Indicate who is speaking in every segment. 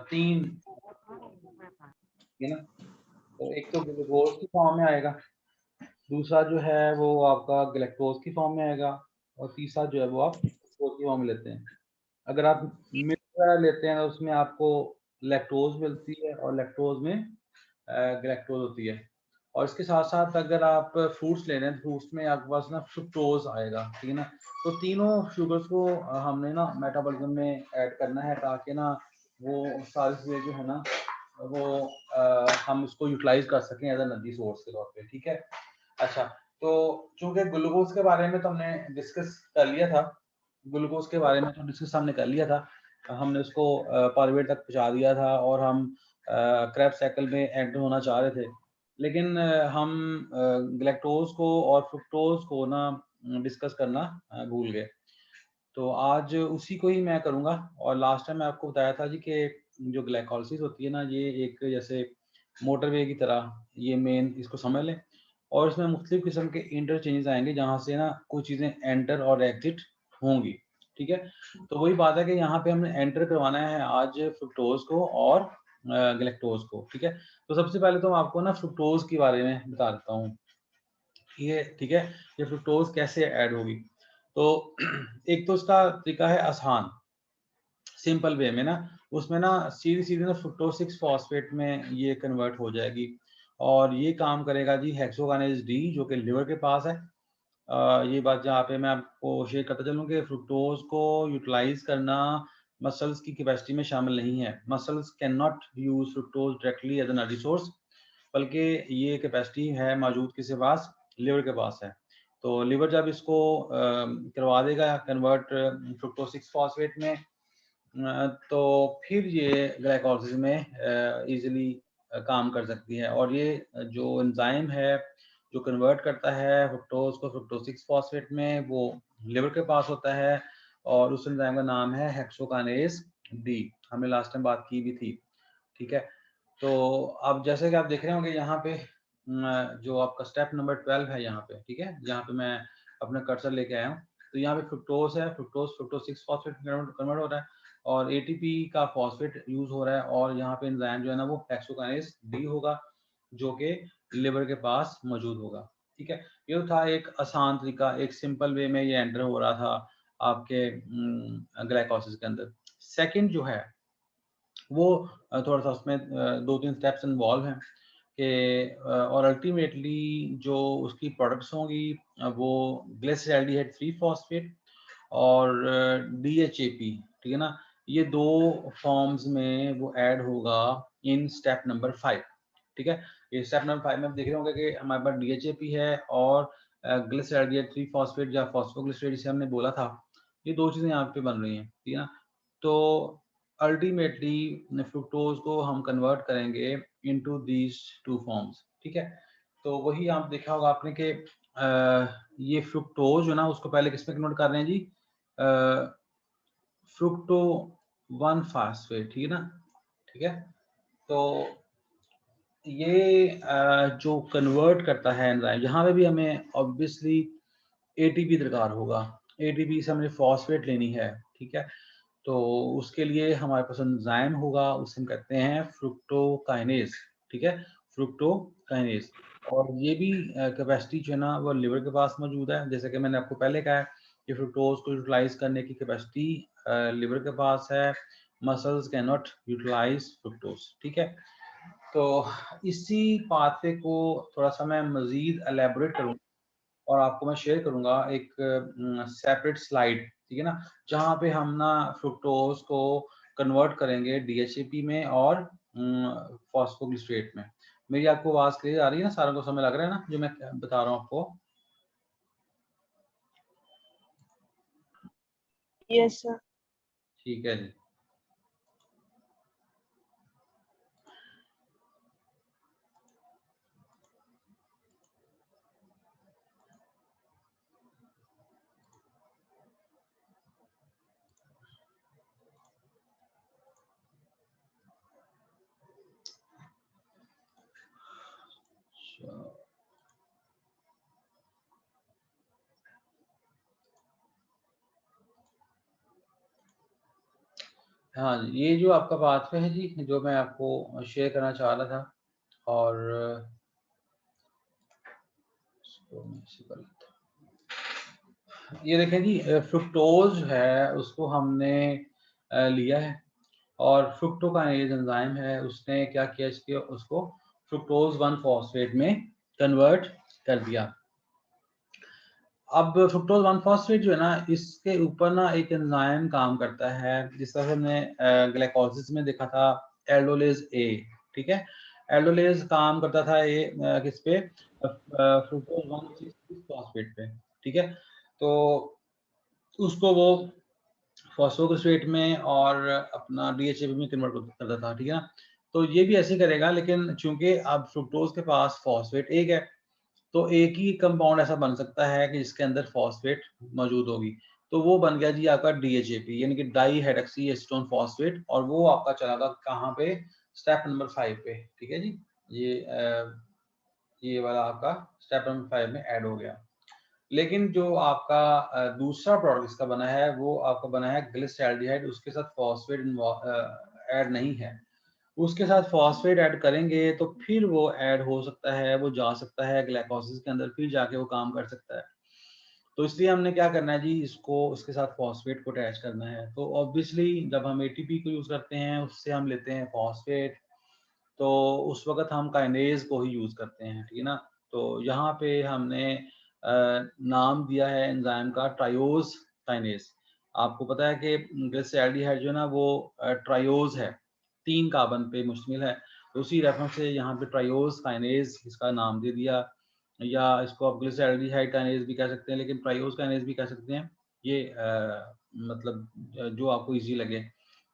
Speaker 1: तीन, ठीक है ना। तो एक तो ग्लूकोज की फॉर्म में आएगा, दूसरा जो है वो आपका गैलेक्टोज की फॉर्म में आएगा, और तीसरा जो है वो आप फ्रुक्टोज की फॉर्म में लेते हैं। अगर आप मिल्क वगैरह लेते हैं तो उसमें आपको लैक्टोज मिलती है और लैक्टोज में गैलेक्टोज होती है। और इसके साथ साथ अगर आप फ्रूट्स ले रहे हैं, फ्रूट्स में आपके पास ना फ्रुक्टोज आएगा, ठीक है ना। तो तीनों शुगर्स को हमने ना मेटाबॉलिज्म में ऐड करना है, ताकि ना वो सारी चीज़ें जो है ना वो हम उसको यूटिलाइज कर सकें एज एनर्जी सोर्स के तौर पे, ठीक है। अच्छा, तो चूंकि ग्लूकोज के बारे में तो हमने डिस्कस कर लिया था, ग्लूकोज के बारे में तो डिस्कस हमने कर लिया था, हमने उसको पारवेट तक पहुंचा दिया था और हम क्रैब साइकिल में एंटर होना चाह रहे थे। लेकिन हम ग्लैक्टोज को और फ्रुक्टोज को ना डिस्कस करना भूल गए। तो आज उसी को ही मैं करूँगा। और लास्ट टाइम मैं आपको बताया था जी कि जो ग्लाइकोलाइसिस होती है ना, ये एक जैसे मोटरवे की तरह, ये मेन इसको समझ लें। और इसमें मुख्तलिफ किस्म के इंटरचेंजेस आएंगे जहाँ से ना कुछ चीज़ें एंटर और एग्जिट होंगी, ठीक है। तो वही बात है कि यहाँ पे हमने एंटर करवाना है आज फ्रुक्टोज को और ग्लैक्टोज को, ठीक है। तो सबसे पहले तो मैं आपको ना फ्रुक्टोज के बारे में बता देता हूँ, ये ठीक है, ये फ्रुक्टोज कैसे ऐड होगी। तो एक तो इसका तरीका है आसान, सिंपल वे में ना, उसमें ना सीधी सीधी ना फ्रुक्टोज 6 फॉस्फेट में ये कन्वर्ट हो जाएगी और ये काम करेगा जी हेक्सोकाइनेज डी, जो कि लिवर के पास है। ये बात जहाँ पे मैं आपको शेयर करता चलूँ कि फ्रुक्टोज को यूटिलाइज करना मसल्स की कैपेसिटी में शामिल नहीं है। Muscles can not use fructose directly as an energy source, बल्कि ये कैपेसिटी है मौजूद किसके पास, लिवर के पास है। तो लिवर जब इसको करवा देगा कन्वर्ट फ्रुक्टोज 6 फॉस्फेट में, तो फिर ये ग्लाइकोलाइसिस में इजीली काम कर सकती है। और ये जो एंजाइम है जो कन्वर्ट करता है फ्रुक्टोज को फ्रुक्टोज 6 फॉस्फेट में, वो लिवर के पास होता है और उस एंजाइम का नाम है हेक्सोकाइनेज डी। हमने लास्ट टाइम बात की भी थी, ठीक है। तो अब जैसे कि आप देख रहे होंगे यहाँ पे जो आपका स्टेप नंबर 12 है यहाँ पे, ठीक है, जहाँ पे मैं अपना कर्सर लेके आया हूँ। तो यहाँ पे फ्रुक्टोज है, फ्रुक्टोज फ्रुक्टोज 6 फॉस्फेट कन्वर्ट हो रहा है और एटीपी का फॉस्फेट यूज हो रहा है, और यहाँ पे एंजाइम जो है ना वो हेक्सोकाइनेज डी होगा, जो कि लिवर के पास मौजूद होगा, ठीक है। ये था एक आसान तरीका, एक सिंपल वे में ये एंटर हो रहा था आपके ग्लाइकोलाइसिस के अंदर। सेकंड जो है वो थोड़ा सा उसमें 2-3 स्टेप्स इन्वॉल्व हैं कि और अल्टीमेटली जो उसकी प्रोडक्ट्स होंगी वो ग्लिसरॉल्डिहाइड 3 फॉस्फेट और डीएचएपी, ठीक है ना। ये दो फॉर्म्स में वो ऐड होगा इन स्टेप नंबर 5, ठीक है। ये स्टेप नंबर 5 में आप देख रहे होंगे कि हमारे पास डीएचएपी है और ग्लिसरॉल्डिहाइड 3 फॉस्फेट या फॉस्फोग्लिसराइड जिसे हमने बोला था, ये दो चीजें यहाँ पे बन रही हैं, ठीक है ना। तो अल्टीमेटली फ्रुक्टोज को हम कन्वर्ट करेंगे इनटू दीज टू फॉर्म्स, ठीक है। तो वही आप देखा होगा आपने कि ये फ्रुक्टोज जो ना उसको पहले किस में कन्वर्ट कर रहे हैं जी, फ्रुक्टो 1 फास्फेट, ठीक है ना, ठीक है। तो ये जो कन्वर्ट करता है एंजाइम, यहाँ पे भी हमें ऑब्वियसली एटीपी दरकार होगा, एटीपी से हमें फॉस्फेट लेनी है, ठीक है। तो उसके लिए हमारे पास एंजाइम होगा, उसे हम कहते हैं फ्रुक्टोकाइनेज, ठीक है, फ्रुक्टोकाइनेज। और ये भी कैपेसिटी जो है ना वो लिवर के पास मौजूद है, जैसे कि मैंने आपको पहले कहा है कि फ्रुक्टोज को यूटिलाइज करने की कैपेसिटी लिवर के पास है, muscles can not utilise fructose, ठीक है। तो इसी पाथवे को थोड़ा सा मैं मजीद एलेबोरेट करूँ और आपको मैं शेयर करूंगा एक सेपरेट स्लाइड, ठीक है ना, जहाँ पे हम ना फ्रुक्टोज को कन्वर्ट करेंगे डीएचएपी में और फॉस्फोग्लिसरेट में। मेरी आपको आवाज क्लियर आ रही है ना, सारा को समय लग रहा है ना जो मैं बता रहा हूँ आपको?
Speaker 2: Yes sir.
Speaker 1: ठीक है जी। हाँ जी, ये जो आपका पाथवे है जी, जो मैं आपको शेयर करना चाह रहा था, और इसको मैं ऐसे कर लेता हूँ। ये देखें जी, फ्रुक्टोज है उसको हमने लिया है, और फ्रुक्टोकाइनेज एंजाइम है, उसने क्या किया, इसके उसको फ्रुक्टोज 1 फॉस्फेट में कन्वर्ट कर दिया। अब फ्रुक्टोज 1 फॉस्फेट जो है ना, इसके ऊपर ना एक एंजाइम काम करता है, जिस तरह से हमने ग्लाइकोलिसिस में देखा था, एल्डोलेज ए। ठीक है, एल्डोलेज काम करता था ये किस पे, फ्रुक्टोज 1 फॉस्फेट पे। ठीक है, तो उसको वो फॉस्फोग्लिसरेट में और अपना डीएचए में कन्वर्ट करता था। ठीक है ना, तो ये भी ऐसे ही करेगा, लेकिन चूंकि अब फ्रुक्टोज के पास फॉस्फेट एक है, तो एक ही कंपाउंड ऐसा बन सकता है कि जिसके अंदर फॉस्फेट मौजूद होगी, तो वो बन गया जी आपका डीएचएपी, यानी कि डाई हाइड्रोक्सी एसीटोन फॉस्फेट, और वो आपका चला गया कहाँ पे, स्टेप नंबर 5 पे। ठीक है जी, ये वाला आपका स्टेप नंबर 5 में ऐड हो गया। लेकिन जो आपका दूसरा प्रोडक्ट इसका बना है, वो आपका बना है ग्लिसरॉल्डिहाइड, उसके साथ फॉस्फेट ऐड नहीं है। उसके साथ फॉस्फेट ऐड करेंगे तो फिर वो ऐड हो सकता है, वो जा सकता है ग्लाइकोलिसिस के अंदर, फिर जाके वो काम कर सकता है। तो इसलिए हमने क्या करना है जी, इसको उसके साथ फॉस्फेट को अटैच करना है। तो ऑब्वियसली जब हम एटीपी को यूज करते हैं, उससे हम लेते हैं फॉस्फेट, तो उस वक्त हम काइनेज को ही यूज करते हैं। ठीक है ना, तो यहाँ पे हमने नाम दिया है एंजाइम का ट्रायोज काइनेज। आपको पता है कि ग्लिसरॉल्डिहाइड जो है ना, वो ट्रायोज है, 3 कार्बन पे मुश्तमिल है, तो उसी रेफरेंस से यहाँ पे ट्रायोज काइनेज इसका नाम दे दिया, या इसको आप ग्लिसरॉल्डिहाइड काइनेज भी कह सकते हैं, लेकिन ट्रायोज काइनेज भी कह सकते हैं। ये मतलब जो आपको इजी लगे,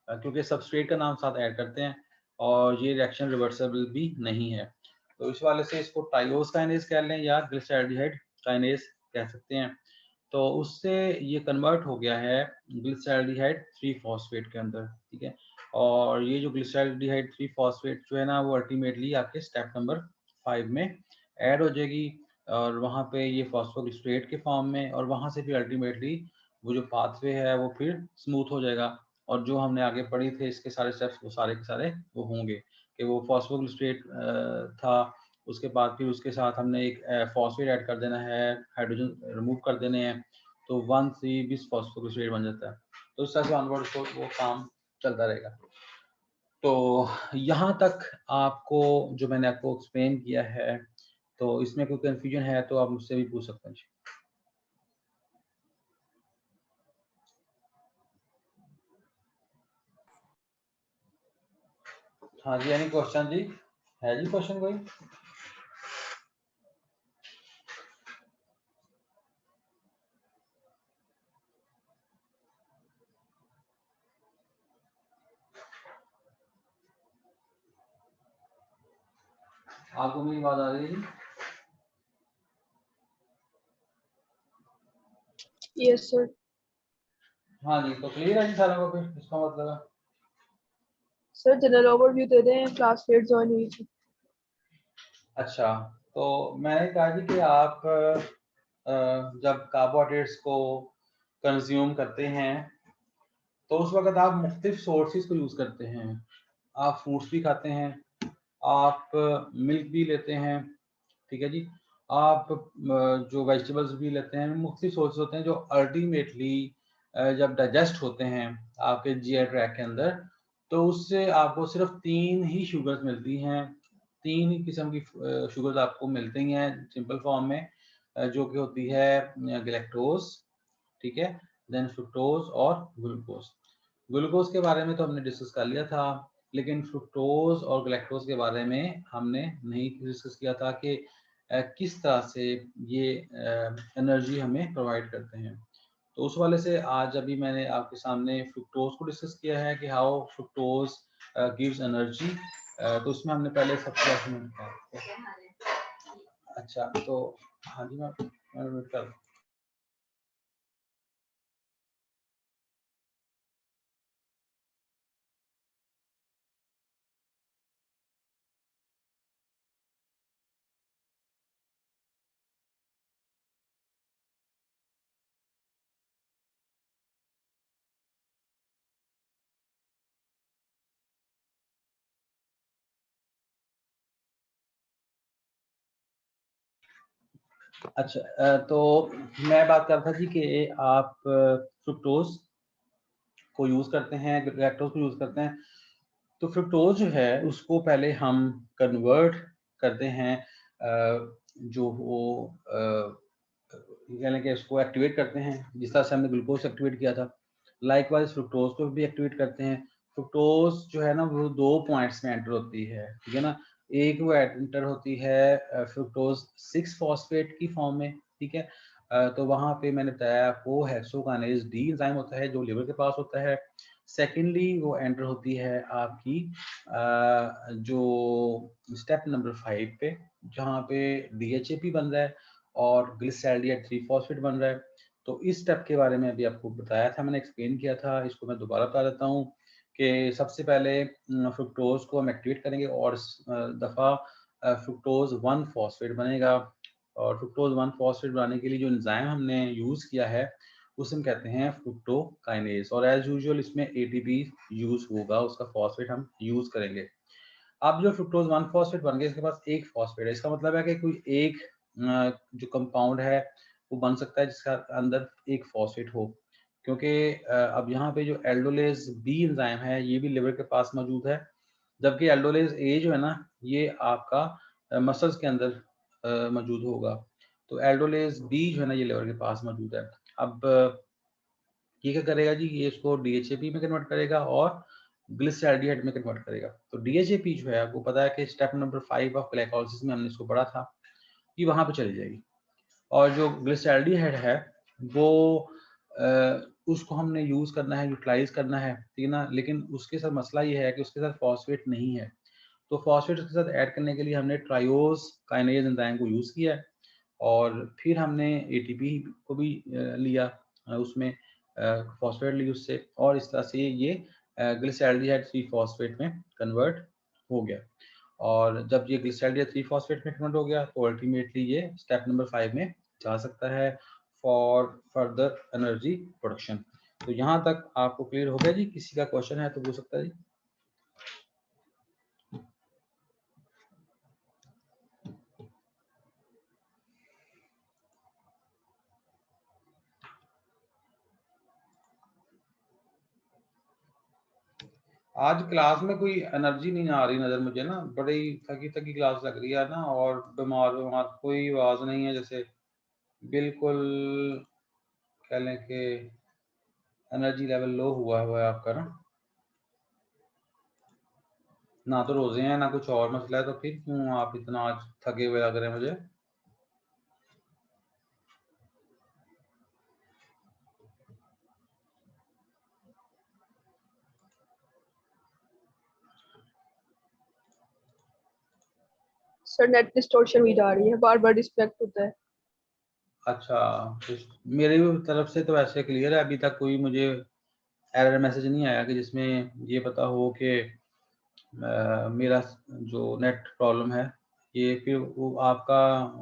Speaker 1: क्योंकि सबस्ट्रेट का नाम साथ ऐड करते हैं, और ये रिएक्शन रिवर्सिबल भी नहीं है, तो इस वाले से इसको ट्रायोज काइनेज कह लें या ग्लिसरॉल्डिहाइड काइनेज कह सकते हैं। तो उससे ये कन्वर्ट हो गया है ग्लिसरॉल्डिहाइड 3 फॉस्फेट के अंदर। ठीक है, और ये जो ग्लिसरॉल्डिहाइड 3 फॉस्फेट जो है ना, वो अल्टीमेटली आपके स्टेप नंबर 5 में ऐड हो जाएगी, और वहाँ पे ये फॉस्फोग्लिसरेट के फॉर्म में, और वहाँ से फिर अल्टीमेटली वो जो पाथवे है वो फिर स्मूथ हो जाएगा, और जो हमने आगे पढ़ी थे इसके सारे स्टेप्स, वो सारे के सारे वो होंगे कि वो फॉस्फोग्लिसरेट था, उसके बाद फिर उसके साथ हमने एक फॉस्फेट ऐड कर देना है, हाइड्रोजन रिमूव कर देने हैं, तो 1 बिस फॉस्फोग्लिसरेट बन जाता है। तो इस तरह से ऑनवर्ड वो काम चलता रहेगा। तो यहाँ तक आपको जो मैंने आपको एक्सप्लेन किया है, तो इसमें कोई कंफ्यूजन है तो आप मुझसे भी पूछ सकते हैं। हाँ जी, एनी क्वेश्चन जी, है जी क्वेश्चन कोई? आपको मेरी बात आ रही है?
Speaker 2: Yes sir.
Speaker 1: हाँ जी, तो क्लियर है जी सारा को, फिर इसका मतलब है।
Speaker 2: सर जनरल ओवरव्यू दे दें, क्लास लेट ज्वाइन हुई थी।
Speaker 1: अच्छा, तो मैंने कहा जी कि आप जब कार्बोहाइड्रेट्स को कंज्यूम करते हैं, तो उस वक्त आप मुख्तलिफ सोर्सेज को यूज़ करते हैं। आप फ्रूट्स भी खाते हैं, आप मिल्क भी लेते हैं, ठीक है जी, आप जो वेजिटेबल्स भी लेते हैं, मुख्तलिफ सोर्सेज होते हैं जो अल्टीमेटली जब डाइजेस्ट होते हैं आपके जीआई ट्रैक के अंदर, तो उससे आपको सिर्फ 3 ही शुगर्स मिलती हैं, 3 ही किस्म की शुगर्स आपको मिलती हैं सिंपल फॉर्म में, जो कि होती है गैलेक्टोज, ठीक है, देन फ्रुक्टोज और ग्लूकोज। ग्लूकोज के बारे में तो हमने डिस्कस कर लिया था, लेकिन फ्रुक्टोज और गैलेक्टोज के बारे में हमने नहीं डिस्कस किया था कि किस तरह से ये एनर्जी हमें प्रोवाइड करते हैं। तो उस वाले से आज अभी मैंने आपके सामने फ्रुक्टोज को डिस्कस किया है कि हाउ फ्रुक्टोज गिव्स एनर्जी। तो उसमें हमने पहले सबसे अच्छा, तो हाँ जी, मैं कर अच्छा, तो मैं बात कर रहा था जी कि आप फ्रुक्टोज को यूज करते हैं, लैक्टोज को यूज करते हैं, तो फ्रुक्टोज जो है उसको पहले हम कन्वर्ट करते हैं, जो वो यानी कि उसको एक्टिवेट करते हैं जिस तरह से हमने ग्लूकोज एक्टिवेट किया था। लाइकवाइज फ्रुक्टोज को भी एक्टिवेट करते हैं। फ्रुक्टोज जो है ना वो 2 पॉइंट्स में एंटर होती है, ठीक है ना। एक वो एंटर होती है फ्रुक्टोज 6 फॉस्फेट की फॉर्म में, ठीक है। तो वहां पे मैंने बताया आपको हेक्सोकाइनेज डी एंजाइम होता है जो लिवर के पास होता है। सेकेंडली वो एंटर होती है आपकी जो स्टेप नंबर 5 पे, जहाँ पे DHAP बन रहा है और ग्लिसरॉल्डिहाइड 3 फॉस्फेट बन रहा है। तो इस स्टेप के बारे में अभी आपको बताया था, मैंने एक्सप्लेन किया था, इसको मैं दोबारा बता देता हूँ कि सबसे पहले फ्रुक्टोज को हम एक्टिवेट करेंगे और इस दफ़ा फ्रुक्टोज 1 फॉस्फेट बनेगा। और फ्रुक्टोज 1 फॉस्फेट बनाने के लिए जो एंजाइम हमने यूज़ किया है उसे हम कहते हैं फ्रुक्टोकाइनेज, और एज यूजुअल इसमें ATP यूज़ होगा, उसका फॉस्फेट हम यूज़ करेंगे। अब जो फ्रुक्टोज 1 फॉस्फेट बन गया, इसके पास एक फॉस्फेट है, इसका मतलब है कि कोई एक जो कंपाउंड है वो बन सकता है जिसका अंदर एक फॉस्फेट हो, क्योंकि अब यहाँ पे जो एल्डोलेज बी एंजाइम है ये भी लिवर के पास मौजूद है, जबकि एल्डोलेज ए जो है ना ये आपका मसल्स के अंदर मौजूद होगा। तो एल्डोलेज बी जो है ना ये लिवर के पास मौजूद है। अब ये क्या करेगा जी, ये इसको DHAP में कन्वर्ट करेगा और ग्लिसरॉल्डिहाइड में कन्वर्ट करेगा। तो DHAP जो है आपको पता है कि स्टेप नंबर 5 ऑफ ग्लाइकोलाइसिस में हमने इसको पढ़ा था, ये वहां पे चली जाएगी। और जो ग्लिसरॉल्डिहाइड है वो उसको हमने यूज करना है, यूटिलाइज करना है, ठीक है ना। लेकिन उसके साथ मसला ये है कि उसके साथ फॉस्फेट नहीं है, तो फॉस्फेट उसके साथ ऐड करने के लिए हमने ट्रायोज काइनेज एंजाइम को यूज किया है, और फिर हमने ATP को भी लिया, उसमें फॉस्फेट ली उससे, और इस तरह से ये ग्लिसरॉल्डिहाइड 3 फॉस्फेट में कन्वर्ट हो गया। और जब ये ग्लिसरॉल्डिहाइड 3 फॉस्फेट में कन्वर्ट हो गया तो अल्टीमेटली ये स्टेप नंबर 5 में जा सकता है फॉर फर्दर एनर्जी प्रोडक्शन। तो यहाँ तक आपको क्लियर हो गया जी? किसी का क्वेश्चन है तो पूछ सकता है जी। आज क्लास में कोई एनर्जी नहीं आ रही नजर मुझे ना, बड़ी थकी थकी क्लास लग रही है ना, और बीमार बीमार, कोई आवाज नहीं है, जैसे बिल्कुल कह लें कि एनर्जी लेवल लो हुआ है आपका ना तो रोजे हैं ना कुछ और मसला है, तो फिर क्यों आप इतना आज थके हुए लग रहे हैं मुझे?
Speaker 2: सर नेट डिस्टॉर्शन भी जा रही है, बार बार डिस्कनेक्ट होता है।
Speaker 1: अच्छा, तो मेरी तरफ से तो वैसे क्लियर है, अभी तक कोई मुझे एरर मैसेज नहीं आया कि जिसमें ये पता हो कि मेरा जो नेट प्रॉब्लम है ये फिर वो आपका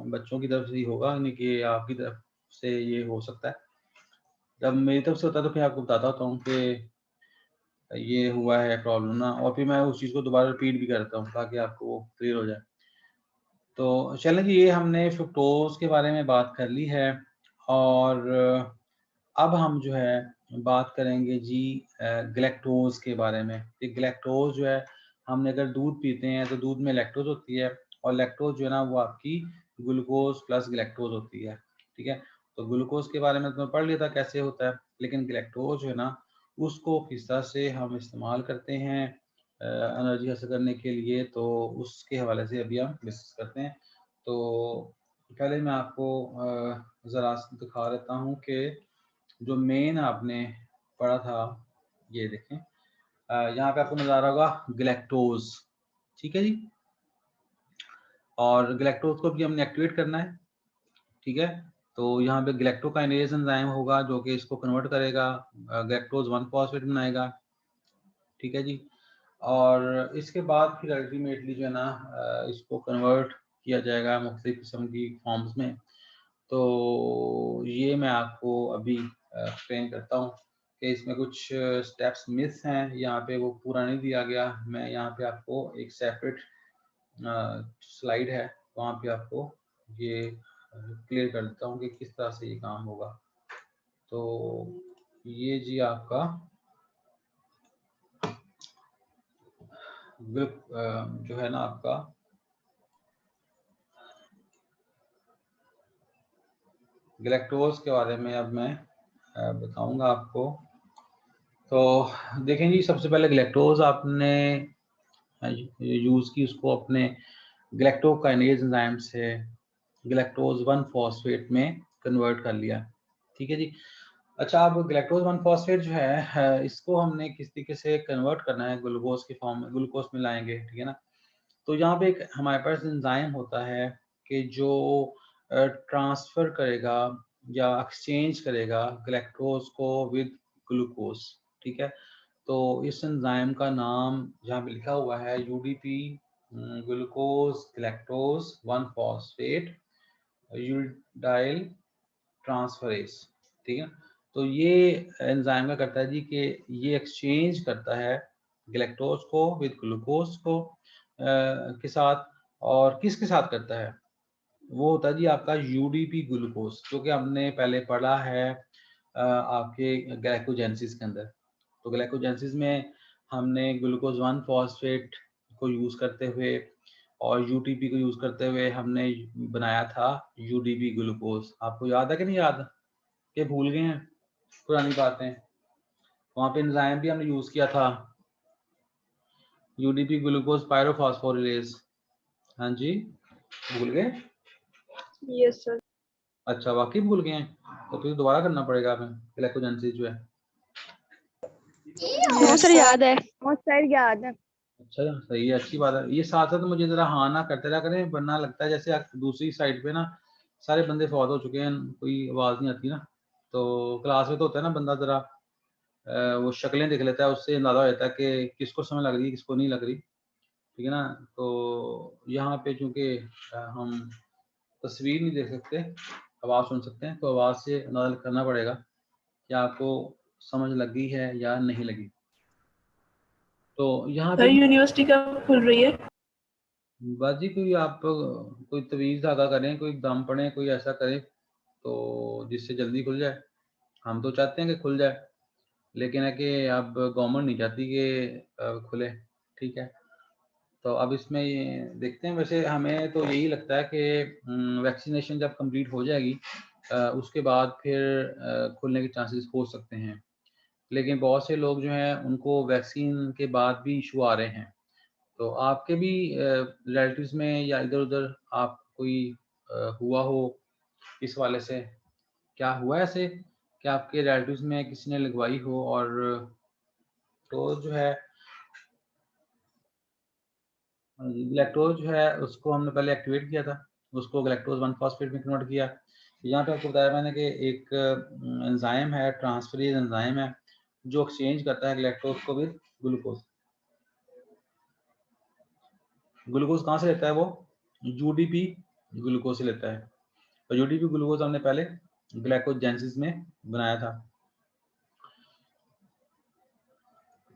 Speaker 1: बच्चों की तरफ से ही होगा, यानी कि आपकी तरफ से ये हो सकता है। जब मेरी तरफ से होता है तो फिर आपको बताता होता हूँ कि ये हुआ है प्रॉब्लम ना, और फिर मैं उस चीज़ को दोबारा रिपीट भी करता हूँ ताकि आपको क्लियर हो जाए। तो चलें जी, ये हमने फ्रुक्टोज के बारे में बात कर ली है, और अब हम जो है बात करेंगे जी ग्लैक्टोज के बारे में। कि ग्लैक्टोज जो है, हमने अगर दूध पीते हैं तो दूध में लैक्टोज होती है, और लैक्टोज जो है ना वो आपकी ग्लूकोज प्लस ग्लैक्टोज होती है, ठीक है। तो ग्लूकोज के बारे में तो मैं पढ़ लिया था कैसे होता है, लेकिन ग्लैक्टोज जो है ना उसको किस तरह से हम इस्तेमाल करते हैं एनर्जी हासिल करने के लिए, तो उसके हवाले से अभी हम डिस्कस करते हैं। तो पहले मैं आपको ज़रा दिखा देता हूँ कि जो मेन आपने पढ़ा था, ये देखें, यहाँ पे आपको नजर आ रहा होगा ग्लैक्टोज, ठीक है जी। और ग्लैक्टोज को भी हमने एक्टिवेट करना है, ठीक है। तो यहाँ पे ग्लैक्टोकाइनेज एंजाइम होगा जो कि इसको कन्वर्ट करेगा, ग्लैक्टोज 1 फॉस्फेट बनाएगा, ठीक है जी। और इसके बाद फिर अल्टीमेटली जो है ना इसको कन्वर्ट किया जाएगा मुख्तलिफ किस्म की फॉर्म्स में। तो ये मैं आपको अभी एक्सप्लेन करता हूँ कि इसमें कुछ स्टेप्स मिस हैं, यहाँ पे वो पूरा नहीं दिया गया। मैं यहाँ पे आपको एक सेपरेट स्लाइड है, वहाँ पे आपको ये क्लियर कर देता हूँ कि किस तरह से ये काम होगा। तो ये जी आपका जो है ना आपका गैलेक्टोज के बारे में अब मैं बताऊंगा आपको। तो देखें जी, सबसे पहले गैलेक्टोज आपने यूज़ की, उसको अपने गैलेक्टोकाइनेज एंजाइम से गैलेक्टोज 1 फॉस्फेट में कन्वर्ट कर लिया। ठीक है जी। अच्छा, अब गैलेक्टोज 1 फॉस्फेट जो है इसको हमने किस तरीके से कन्वर्ट करना है, ग्लूकोज के फॉर्म में ग्लूकोज में लाएंगे। ठीक है ना। तो यहाँ पे एक हमारे पास एंजाइम होता है कि जो ट्रांसफर करेगा या एक्सचेंज करेगा गैलेक्टोज को विद ग्लूकोज। ठीक है। तो इस एंजाइम का नाम जहाँ पे लिखा हुआ है UDP, glucose galactose 1 phosphate uridyl transferase. ठीक है। तो ये एंजाइम क्या करता है जी कि ये एक्सचेंज करता है गैलेक्टोज को विद ग्लूकोज को के साथ। और किसके साथ करता है? वो होता है जी आपका यूडीपी ग्लूकोज, जो कि हमने पहले पढ़ा है आपके ग्लाइकोजेनेसिस के अंदर। तो ग्लाइकोजेनेसिस में हमने ग्लूकोज 1 फॉस्फेट को यूज़ करते हुए और यूटीपी को यूज़ करते हुए हमने बनाया था यूडीपी ग्लूकोज। आपको याद है कि नहीं याद, कि भूल गए हैं पुरानी बातें? वहाँ पे एंजाइम भी हमने यूज़ किया था, यूडीपी ग्लूकोज पायरोफॉस्फोरिलेज। हाँ जी, भूल गए?
Speaker 2: Yes sir.
Speaker 1: अच्छा, वाकई भूल गए हैं? तो फिर दोबारा करना पड़ेगा हमें ग्लाइकोजेनेसिस जो है।
Speaker 3: हाँ सर याद है, हाँ सर याद है।
Speaker 1: अच्छा, सही है, अच्छी बात है। ये साथ साथ मुझे जरा हाँ ना करते रहा करें, वरना लगता है जैसे दूसरी साइड पे ना सारे बंदे फौत हो चुके हैं, कोई आवाज़ नहीं आती ना। तो क्लास में तो होता है ना बंदा जरा वो शक्लें देख लेता है, उससे अंदाजा हो जाता है कि किसको समझ लग रही है किसको नहीं लग रही। ठीक है ना। तो यहाँ पे चूंकि हम तस्वीर नहीं देख सकते, आवाज़ सुन सकते हैं, तो आवाज़ से अंदाजा करना पड़ेगा कि आपको समझ लगी है या नहीं लगी। तो यहाँ
Speaker 2: सर
Speaker 1: पे
Speaker 2: यूनिवर्सिटी कब खुल रही है?
Speaker 1: बस जी कोई आप कोई तवीज़ धागा करें, कोई दम पड़े, कोई ऐसा करें तो जिससे जल्दी खुल जाए। हम तो चाहते हैं कि खुल जाए, लेकिन है कि अब गवर्नमेंट नहीं चाहती कि खुले। ठीक है। तो अब इसमें ये देखते हैं। वैसे हमें तो यही लगता है कि वैक्सीनेशन जब कंप्लीट हो जाएगी उसके बाद फिर खुलने के चांसेस हो सकते हैं। लेकिन बहुत से लोग जो हैं उनको वैक्सीन के बाद भी इशू आ रहे हैं। तो आपके भी रिलेटिव्स में या इधर-उधर आप कोई हुआ हो इस वाले से? क्या हुआ ऐसे कि आपके रिलेटिव्स में किसी ने लगवाई हो? और तो जो है गैलेक्टोज जो है उसको हमने पहले एक्टिवेट किया था, उसको गैलेक्टोज 1 फॉस्फेट में कन्वर्ट किया। यहाँ पे आपको बताया मैंने कि एक एंजाइम है, ट्रांसफरेज एंजाइम है, जो एक्सचेंज करता है गैलेक्टोज को विद ग्लूकोज। ग्लूकोज कहाँ से लेता है वो? यूडीपी ग्लूकोज से लेता है। और यूडीपी ग्लूकोज हमने पहले ग्लाइकोजेनेसिस में बनाया था।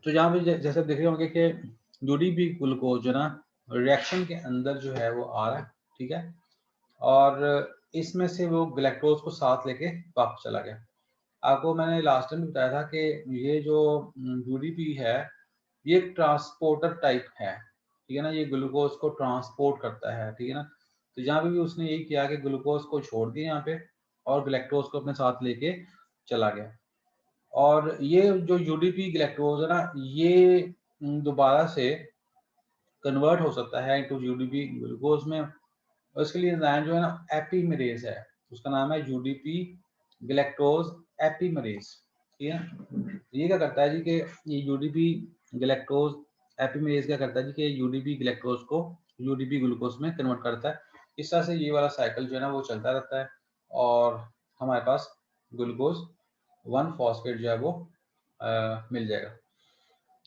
Speaker 1: तो यहाँ पे जैसे आप देख रहे होंगे कि यूडीपी ग्लूकोज जो ना रिएक्शन के अंदर जो है वो आ रहा है। ठीक है। और इसमें से वो गैलेक्टोज को साथ लेके वापस चला गया। आपको मैंने लास्ट टाइम बताया था कि ये जो यूडीपी है ये एक ट्रांसपोर्टर टाइप है। ठीक है ना। ये ग्लूकोज को ट्रांसपोर्ट करता है। ठीक है ना। तो यहाँ पे भी उसने यही किया कि ग्लूकोज को छोड़ दिया यहाँ पे और गैलेक्टोज को अपने साथ लेके चला गया। और ये जो यूडीपी गैलेक्टोज है ना, ये दोबारा से कन्वर्ट हो सकता है इनटू यूडीपी ग्लूकोज में। और इसके लिए एंजाइम जो है ना एपीमेरेज है, उसका नाम है यूडीपी गैलेक्टोज एपीमेरेज। ठीक है। ये क्या करता है जी कि ये यूडीपी गैलेक्टोज एपीमेरेज क्या करता है जी कि यूडीपी गैलेक्टोज को यूडीपी ग्लूकोज में कन्वर्ट करता है। इस तरह से ये वाला साइकिल जो है ना वो चलता रहता है और हमारे पास ग्लूकोज 1 फॉस्फेट जो है वो मिल जाएगा।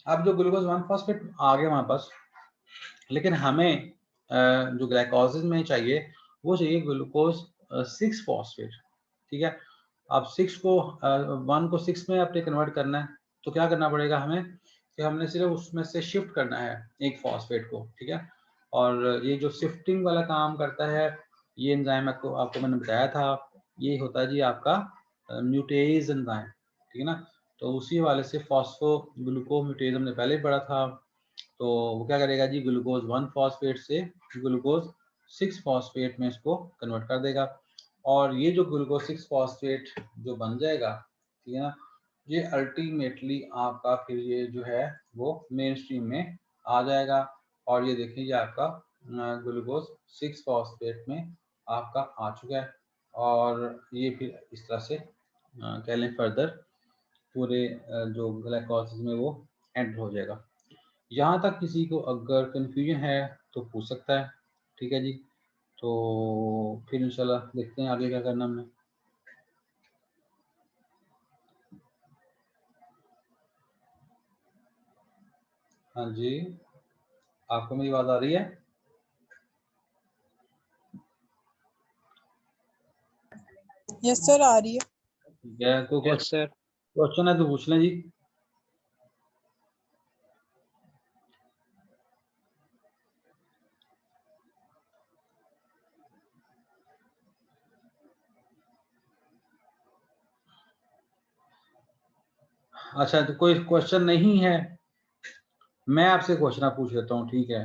Speaker 1: अब जो ग्लूकोज 1 फॉस्फेट आ गया हमारे पास, लेकिन हमें जो ग्लाइकोलिसिस में चाहिए वो चाहिए ग्लूकोज 6 फॉस्फेट। ठीक है। अब 6 को 1 को 6 में आपने कन्वर्ट करना है, तो क्या करना पड़ेगा हमें कि हमने सिर्फ उसमें से शिफ्ट करना है एक फॉस्फेट को। ठीक है। और ये जो शिफ्टिंग वाला काम करता है ये एंजाइम आपको मैंने बताया था, ये होता है जी आपका म्यूटेज एंजाइम, ठीक है ना। तो उसी वाले से फॉस्फोग्लूकोम्यूटेज हमने पहले पढ़ा था। तो वो क्या करेगा जी, ग्लूकोज 1 फॉस्फेट से ग्लूकोज 6 फॉस्फेट में इसको कन्वर्ट कर देगा, और ये जो ग्लूकोज 6 फॉस्फेट जो बन जाएगा, ठीक है ना, ये अल्टीमेटली आपका फिर ये जो है वो मेन स्ट्रीम में आ जाएगा। और ये देखिए, ये आपका ग्लूकोज 6 फॉस्फेट में आपका आ चुका है, और ये फिर इस तरह से कह लें फर्दर पूरे जो ग्लाइकोलाइसिस में वो एंटर हो जाएगा। यहाँ तक किसी को अगर कंफ्यूजन है तो पूछ सकता है, ठीक है जी। तो फिर इंशाल्लाह देखते हैं आगे क्या करना हमने। हाँ जी, आपको मेरी आवाज आ रही है?
Speaker 4: यस सर, आ रही है।
Speaker 1: ठीक है, कोई
Speaker 5: यस सर।
Speaker 1: क्वेश्चन है तो पूछ लें जी। अच्छा, तो कोई क्वेश्चन नहीं है, मैं आपसे क्वेश्चन पूछ लेता हूँ, ठीक है।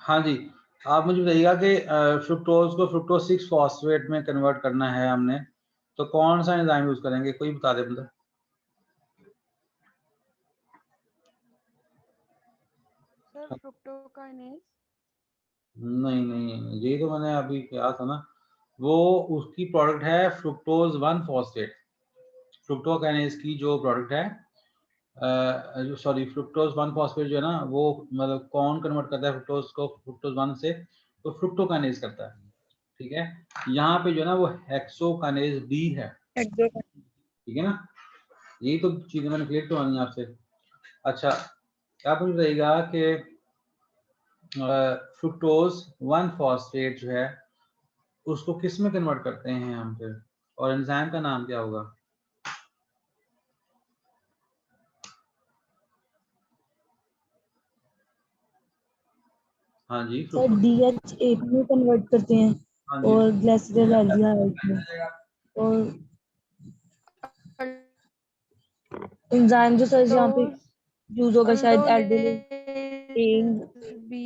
Speaker 1: हाँ जी, आप मुझे बताइएगा कि फ्रुक्टोज को फ्रुक्टोज 6 फॉस्फेट में कन्वर्ट करना है हमने, तो कौन सा एंजाइम यूज करेंगे, कोई बता दे बंदा।
Speaker 3: सर फ्रुक्टोकाइनेज।
Speaker 1: नहीं नहीं, ये तो मैंने अभी कहा था ना, वो उसकी प्रोडक्ट है फ्रुक्टोज 1 फॉस्फेट। फ्रुक्टोकाइनेज की जो प्रोडक्ट है, जो सॉरी फ्रुक्टोज 1 फॉस्फेट जो है ना, वो मतलब कौन कन्वर्ट करता है फ्रुक्टोज को फ्रुक्टोज 1 से, तो फ्रुक्टोकाइनेज करता है, ठीक है। यहाँ पे जो है ना वो हेक्सोकाइनेज डी है, ठीक है ना। यही तो चीजें मैंने क्लियर करवानी है आपसे। अच्छा, आप मुझे बताइएगा कि फ्रुक्टोज 1 फॉस्फेट जो है उसको किस में कन्वर्ट करते हैं हम फिर, और एंजाइम का नाम क्या होगा? हाँ जी,
Speaker 6: सर DHAP में कन्वर्ट करते हैं,
Speaker 1: हाँ जी,
Speaker 6: और ग्लिसरॉल्डिहाइड में, और एंजाइम जो सर यहाँ पे यूज होगा शायद एल्डोलिन।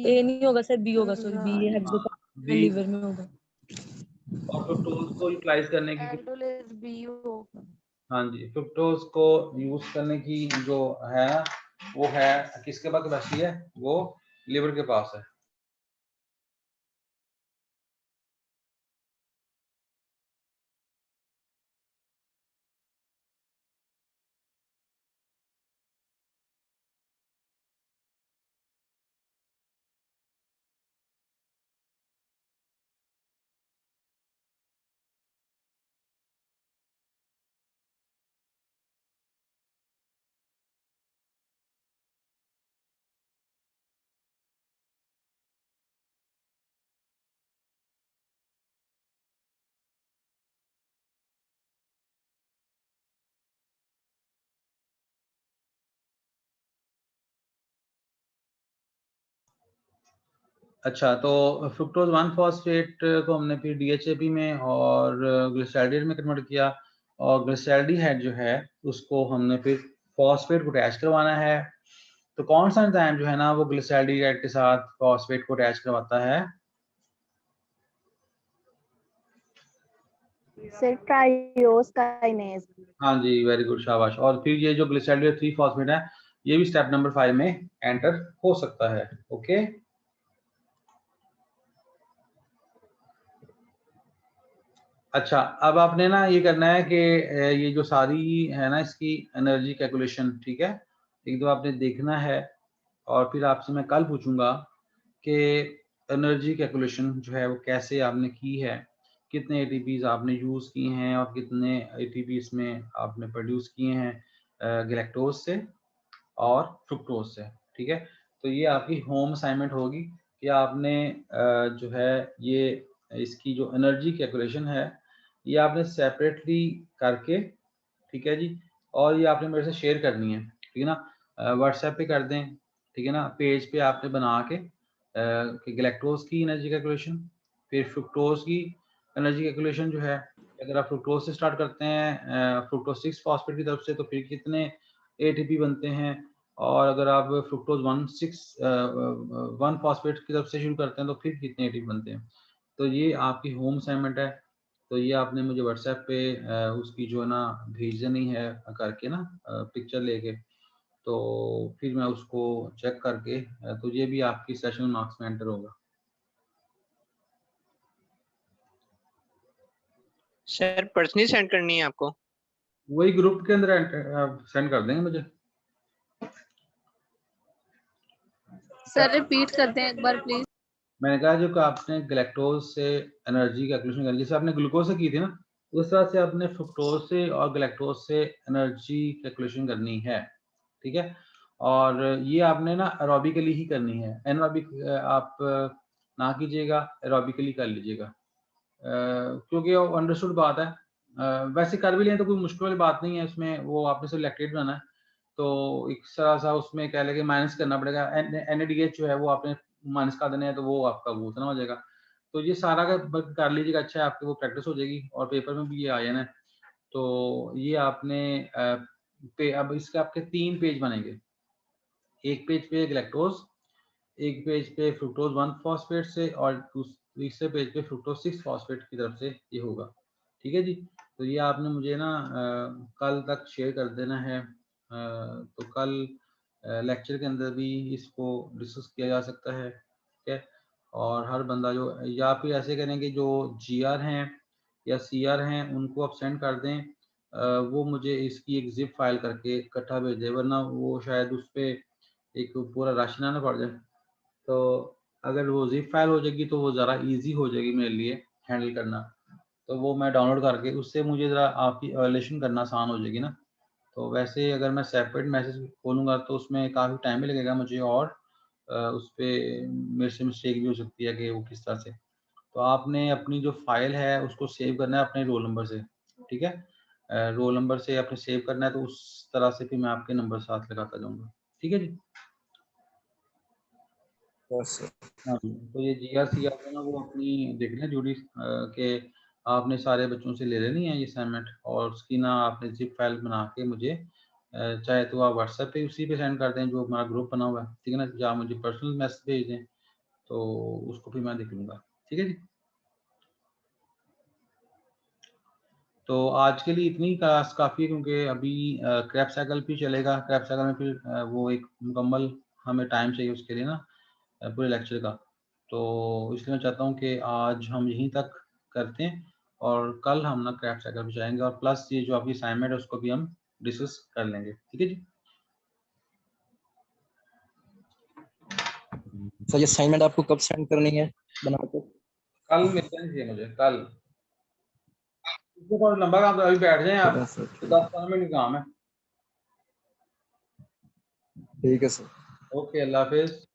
Speaker 6: ए नहीं होगा सर, बी होगा, सॉरी बी हेक्सोकाइनेज लीवर में होगा।
Speaker 1: और फ्रुक्टोज को यूटिलाइज करने की,
Speaker 3: एल्डोलेज बी होगा।
Speaker 1: हाँ जी, फ्रुक्टोज को यूज करने की जो है वो है किसके पास कैपेसिटी है, वो लिवर के पास है। अच्छा, तो फ्रुक्टोज 1 फॉस्फेट को हमने फिर DHAP में और ग्लिसरॉल्डिहाइड में कन्वर्ट किया, और ग्लिसरॉल्डिहाइड जो है उसको हमने फिर फॉस्फेट को अटैच करवाना है। तो कौन सा एंजाइम जो है ना वो ग्लिसरॉल्डिहाइड के साथ फॉस्फेट को अटैच करवाता है?
Speaker 3: सर ट्राइओस्काइनेज।
Speaker 1: हाँ जी, वेरी गुड, शाबाश। और फिर ये जो ग्लिसरॉल्डिहाइड 3 फॉस्फेट है, ये भी स्टेप नंबर 5 में एंटर हो सकता है। ओके, अच्छा, अब आपने ना ये करना है कि ये जो सारी है ना इसकी एनर्जी कैलकुलेशन, ठीक है, एक दो आपने देखना है, और फिर आपसे मैं कल पूछूंगा कि एनर्जी कैलकुलेशन जो है वो कैसे आपने की है, कितने एटीपीज आपने यूज़ किए हैं और कितने एटीपीज में आपने प्रोड्यूस किए हैं गैलेक्टोज से और फ्रुक्टोज से, ठीक है। तो ये आपकी होम असाइनमेंट होगी कि आपने जो है ये इसकी जो एनर्जी कैलकुलेशन है ये आपने सेपरेटली करके, ठीक है जी, और ये आपने मेरे से शेयर करनी है, ठीक है ना, व्हाट्सएप पे कर दें, ठीक है ना। पेज पे आपने बना के कि गैलेक्टोज की एनर्जी कैलकुलेशन, फिर फ्रुक्टोज की एनर्जी कैलकुलेशन जो है, अगर आप फ्रुक्टोज से स्टार्ट करते हैं फ्रुक्टोज 6 फॉस्फेट की तरफ से, तो फिर कितने एटीपी बनते हैं, और अगर आप फ्रुक्टोज 1 फॉस्फेट की तरफ से शुरू करते हैं तो फिर कितने एटीपी बनते हैं। तो ये आपकी होम असाइनमेंट है, तो ये आपने मुझे व्हाट्सएप पे उसकी जो है ना भेजनी है करके ना पिक्चर लेके, तो फिर मैं उसको चेक करके तो ये भी आपकी सेशन मार्क्स में एंटर होगा।
Speaker 5: सर पर्सनली सेंड करनी है आपको?
Speaker 1: वही ग्रुप के अंदर सेंड कर देंगे मुझे।
Speaker 2: सर रिपीट कर दें एक बार प्लीज।
Speaker 1: मैंने कहा जो कि आपने गैलेक्टोज से एनर्जी कैलकुलेशन करनी, जैसे आपने ग्लूकोज से की थी ना, उस तरह से आपने फ्रुक्टोज से और गैलेक्टोज से एनर्जी कैलकुलेशन करनी है, ठीक है। और ये आपने ना एरोबिकली ही करनी है, एनारोबिक आप ना कीजिएगा, एरोबिकली कर लीजिएगा, क्योंकि वो अंडरस्टूड बात है। वैसे कर भी लें तो कोई मुश्किल वाली बात नहीं है उसमें, वो आपने सिर्फ लैक्टेट बनाना है, तो एक तरह सा उसमें कह लेंगे माइनस करना पड़ेगा, NADH जो है वो आपने माइनस कर देना है, तो वो आपका वो उतना हो जाएगा। तो ये सारा कर लीजिएगा, अच्छा है, आपकी वो प्रैक्टिस हो जाएगी और पेपर में भी ये आ जाना है। तो ये आपने अब इसके आपके 3 पेज बनेंगे, एक पेज पे गैलेक्टोज, एक पेज पे फ्रुक्टोज 1 फॉस्फेट से, और तीसरे पेज पे फ्रुक्टोज 6 फॉस्फेट की तरफ से ये होगा, ठीक है जी। तो ये आपने मुझे ना कल तक शेयर कर देना है, तो कल लेक्चर के अंदर भी इसको डिस्कस किया जा सकता है, ठीक है। और हर बंदा जो, या फिर ऐसे करेंगे जो GR हैं या CR हैं उनको आप सेंड कर दें, वो मुझे इसकी एक जिप फाइल करके इकट्ठा भेज दे, वरना वो शायद उस पर एक पूरा राशि ना पड़ जाए। तो अगर वो जिप फाइल हो जाएगी तो वो ज़रा इजी हो जाएगी मेरे लिए हैंडल करना, तो वो मैं डाउनलोड करके उससे मुझे ज़रा आपकी एवेल्यूएशन करना आसान हो जाएगी ना। तो वैसे अगर मैं सेपरेट मैसेज खोलूँगा तो उसमें काफ़ी टाइम भी लगेगा मुझे, और उस पर मेरे से मिस्टेक भी हो सकती है कि वो किस तरह से। तो आपने अपनी जो फाइल है उसको सेव करना है अपने रोल नंबर से, ठीक है। रोल नंबर से आपने सेव करना है, तो उस तरह से फिर मैं आपके नंबर साथ लगाता जाऊँगा, ठीक है जी। हाँ जी, तो ये GRC आपने ना वो अपनी देखना जूडी के आपने सारे बच्चों से ले लेनी है ये असाइनमेंट, और उसकी ना आपने जिप फाइल बना के मुझे चाहे तो आप व्हाट्सएप पे उसी पे सेंड कर दें जो हमारा ग्रुप बना हुआ है, ठीक है ना, या मुझे पर्सनल मैसेज भेज दें, तो उसको भी मैं देख लूँगा, ठीक है जी। तो आज के लिए इतनी क्लास काफ़ी है, क्योंकि अभी क्रैप साइकिल भी चलेगा, क्रैप साइकिल में फिर वो एक मुकम्मल हमें टाइम चाहिए उसके लिए ना पूरे लेक्चर का। तो इसलिए मैं चाहता हूँ कि आज हम यहीं तक करते हैं, और कल हम ना क्रैप साइकिल पे जाएंगे, और प्लस ये जो आपकी असाइनमेंट है उसको भी हम डिस्कस कर लेंगे, ठीक है जी।
Speaker 7: सर ये असाइनमेंट आपको कब सेंड करनी है बना के?
Speaker 1: कल मिलना चाहिए मुझे, कल इसको थोड़ा लंबा काम, तो अभी बैठ जाएं आप, तो 10-15 मिनट काम है।
Speaker 7: ठीक है सर।
Speaker 1: ओके, अल्लाह हाफिज।